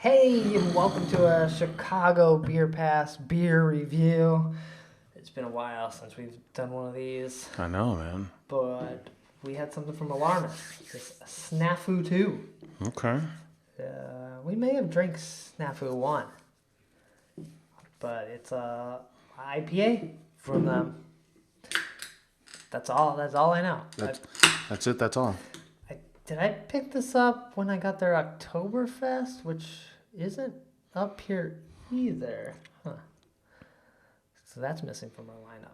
Hey, and welcome to a Chicago Beer Pass beer review. It's been a while since we've done one of these, I know, man. but we had something from Alarmist. This SNAFU 2. Okay. We may have drank SNAFU 1, but it's a IPA from them. That's all I know. That's it. That's all. Did I pick this up when I got their Oktoberfest, which isn't up here either? Huh. So that's missing from our lineup.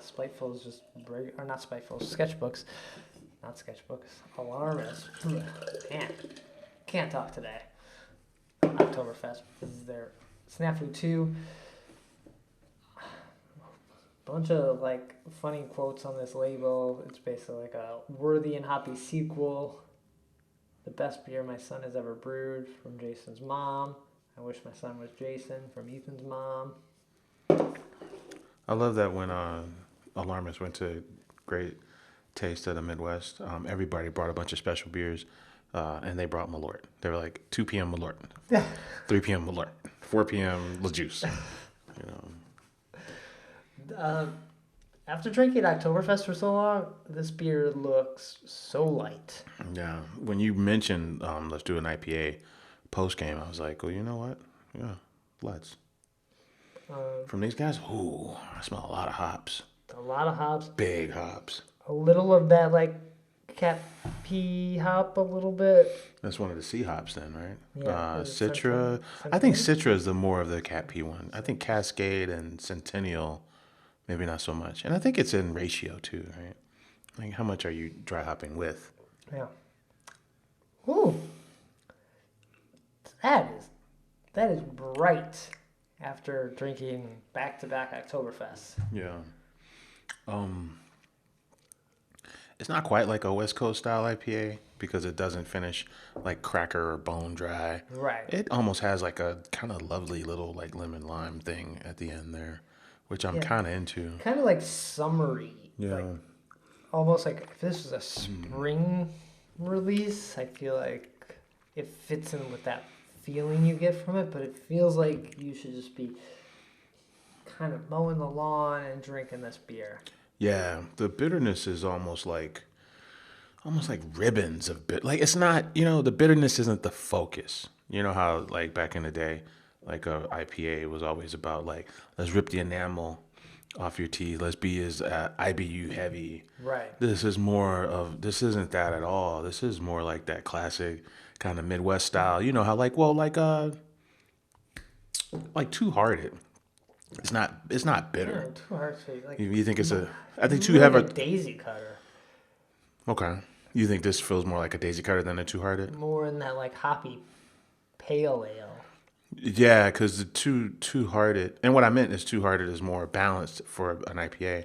Spiteful is just or not Spiteful, Sketchbooks, not Sketchbooks. Alarmist. Man, can't talk today. Oktoberfest. This is their SNAFU 2. Bunch of like funny quotes on this label. It's basically like a worthy and hoppy sequel. The best beer my son has ever brewed, from Jason's mom. I wish my son was Jason, from Ethan's mom. I love that when Alarmist went to Great Taste of the Midwest, everybody brought a bunch of special beers, and they brought Malort. They were like 2 p.m. Malort, 3 p.m. Malort, 4 p.m. La Juice. You know. After drinking Oktoberfest for so long, this beer looks so light. Yeah. When you mentioned let's do an IPA post game, I was like, well, you know what? Yeah, let's. From these guys, ooh, I smell a lot of hops. A lot of hops. Big hops. A little of that like cat pea hop, a little bit. That's one of the C hops then, right? Yeah. Citra. I think Citra is the more of the cat pea one. I think Cascade and Centennial, maybe not so much. And I think it's in ratio too, right? Like how much are you dry hopping with? Yeah. Ooh. That is bright after drinking back-to-back Oktoberfest. Yeah. It's not quite like a West Coast style IPA because it doesn't finish like cracker or bone dry. Right. It almost has like a kind of lovely little like lemon lime thing at the end there, which I'm kind of into. Kind of like summery. Yeah. Like, almost like if this was a spring release, I feel like it fits in with that feeling you get from it, but it feels like you should just be kind of mowing the lawn and drinking this beer. Yeah, the bitterness is almost like ribbons of bit. Like it's not, the bitterness isn't the focus. You know how like back in the day, like a IPA was always about like let's rip the enamel off your teeth. Let's be as IBU heavy. Right. This isn't that at all. This is more like that classic kind of Midwest style. You know how like Too Hearted. It's not bitter. Yeah, too hard to like. You think I think Too have a daisy cutter. Okay. You think this feels more like a daisy cutter than a Two Hearted? More in that like hoppy pale ale. Yeah, because the Two Hearted, and what I meant is Two Hearted is more balanced for an IPA,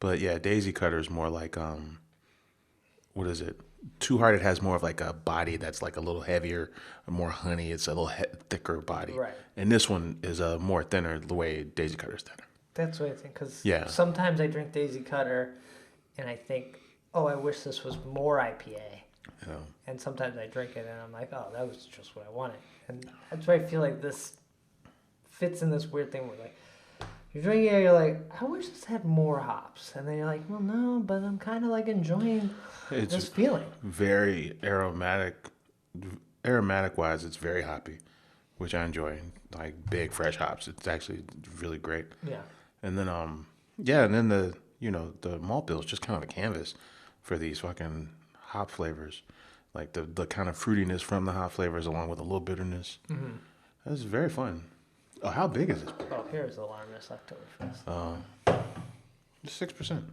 but yeah, daisy cutter is more like what is it? Two Hearted has more of like a body that's like a little heavier, more honey. It's a little thicker body. Right. And this one is a more thinner the way daisy cutter is thinner. That's what I think. Because Yeah. sometimes I drink daisy cutter, and I think, oh, I wish this was more IPA. Yeah. And sometimes I drink it, and I'm like, oh, that was just what I wanted. And that's why I feel like this fits in this weird thing where like you're drinking it, you're like, I wish this had more hops, and then you're like, well, no, but I'm kind of like enjoying this feeling. Very aromatic. Aromatic wise, it's very hoppy, which I enjoy. Like big fresh hops. It's actually really great. Yeah. And then and then the malt bill is just kind of a canvas for these fucking hop flavors. Like the kind of fruitiness from the hop flavors along with a little bitterness. Mm-hmm. That's very fun. Oh, how big is this? Oh, here's Alarmist Oktoberfest. 6%.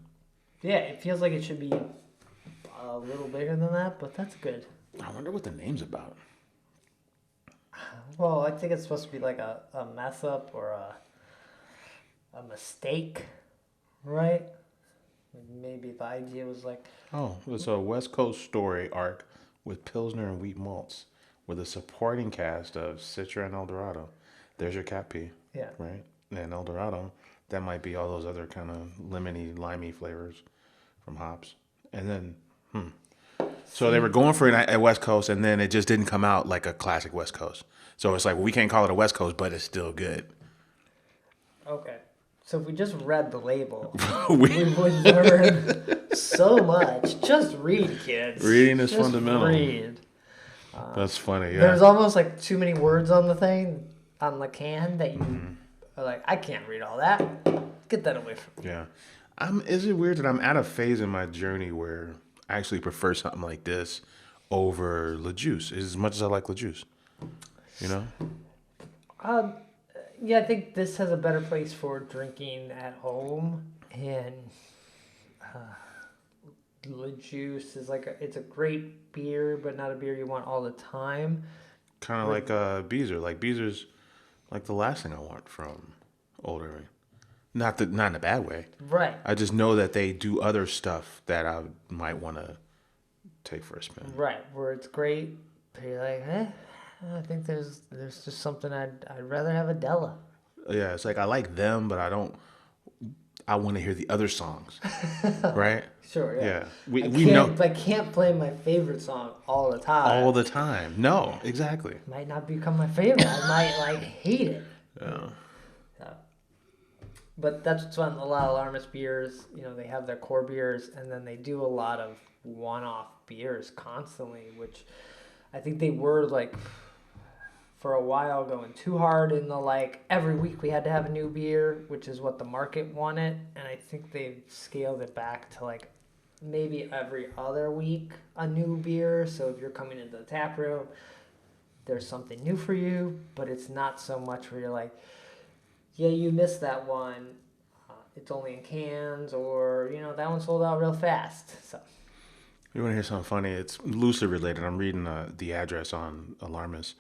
Yeah, it feels like it should be a little bigger than that, but that's good. I wonder what the name's about. Well, I think it's supposed to be like a mess up or a mistake, right? Maybe the idea was like... Oh, it's a West Coast story arc with Pilsner and wheat malts with a supporting cast of Citra and Dorado. There's your cat pea. Yeah. Right? And Dorado, that might be all those other kind of lemony, limey flavors from hops. And then, So they were going for it at West Coast, and then it just didn't come out like a classic West Coast. So it's like, we can't call it a West Coast, but it's still good. Okay. So if we just read the label, we would learn so much. Just read, kids. Reading is just fundamental. Read. That's funny, yeah. There's almost like too many words on the thing, on the can, that you are like, I can't read all that. Get that away from me. Yeah. Is it weird that I'm at a phase in my journey where I actually prefer something like this over Le Juice, as much as I like Le Juice? You know? Yeah, I think this has a better place for drinking at home, and Le Juice is like it's a great beer, but not a beer you want all the time. Kind of like Beezer. Like Beezer's like the last thing I want from Old Irving. Not in a bad way. Right. I just know that they do other stuff that I might want to take for a spin. Right, where it's great, but you're like, I think there's just something I'd rather have a Della. Yeah, it's like I like them, but I want to hear the other songs, right? Sure, yeah. We know. I can't play my favorite song all the time. All the time. No, exactly. It might not become my favorite. I might hate it. Yeah. But that's what's fun. A lot of Alarmist beers, they have their core beers, and then they do a lot of one-off beers constantly, which I think they were for a while going too hard in the every week we had to have a new beer, which is what the market wanted, and I think they've scaled it back to maybe every other week a new beer. So if you're coming into the tap room, there's something new for you, but it's not so much where you're like, yeah, you missed that one. It's only in cans, or that one sold out real fast. So you want to hear something funny? It's loosely related. I'm reading the address on Alarmist,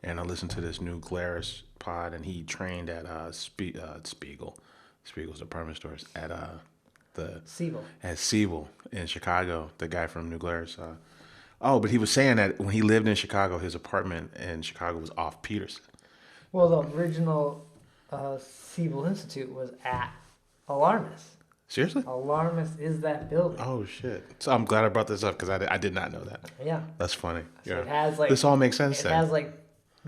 and I listened to this new Glarus pod, and he trained at Spiegel's department stores at Siebel in Chicago. The guy from New Glarus. But he was saying that when he lived in Chicago, his apartment in Chicago was off Peterson. Well, the original Siebel Institute was at Alarmist. Seriously? Alarmist is that building. Oh, shit. So I'm glad I brought this up because I did not know that. Yeah. That's funny. So yeah. It has this all makes sense then. It has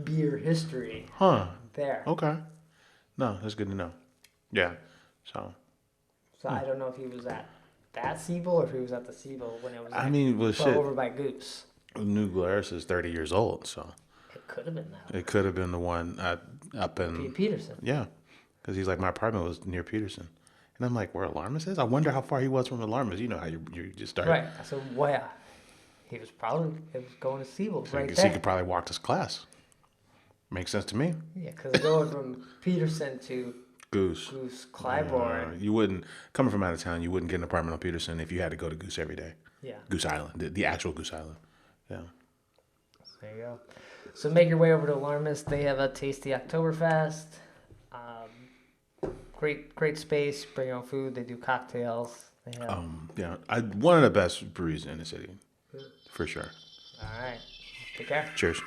beer history. Huh. There. Okay. No, that's good to know. Yeah. So I don't know if he was at that Siebel or if he was at the Siebel when it was over by Goose. New Glarus is 30 years old, so. It could have been that one. It could have been the one up in... Peterson. Yeah. Because he's like, my apartment was near Peterson. And I'm like, where Alarmist is? I wonder how far he was from Alarmist. You know how you just start. Right. So, he was probably going to Siebel so right there. there. So he could probably walk to class. Makes sense to me. Yeah, because going from Peterson to Goose Clybourne. You wouldn't, coming from out of town, you wouldn't get an apartment on Peterson if you had to go to Goose every day. Yeah. Goose Island, the actual Goose Island. Yeah. There you go. So make your way over to Alarmist. They have a tasty Oktoberfest. Great space. Bring your own food. They do cocktails. They have one of the best breweries in the city, for sure. All right. Take care. Cheers.